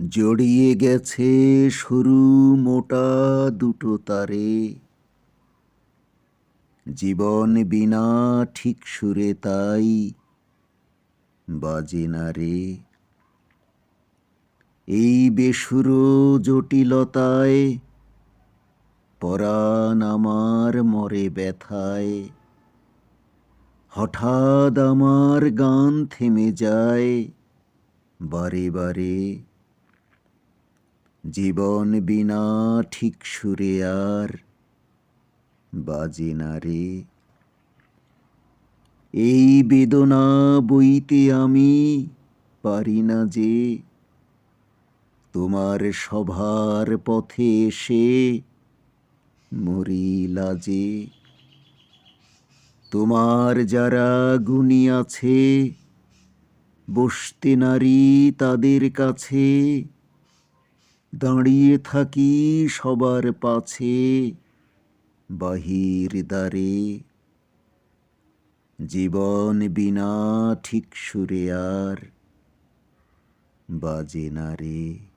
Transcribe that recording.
জড়িয়ে গেছে সরু মোটা দুটো তারে, জীবন বিনা ঠিক সুরে তাই বাজে না রে। এই বেসুরো জটিলতায় পরাণ আমার মরে ব্যথায়, হঠাৎ আমার গান থেমে যায় বারে বারে। জীবন বিনা ঠিক সুরে আর বাজে না রে। এই বেদনা বইতে আমি পারি না যে, তোমার সভার পথে এসে মরি লাজে। তোমার যারা গুণী আছে, বসতে নারী তাদের কাছে, দাঁড়িয়ে থাকি সবার পাছে বাহির দ্বারে। জীবন বিনা ঠিক সুরে আর বাজে না রে।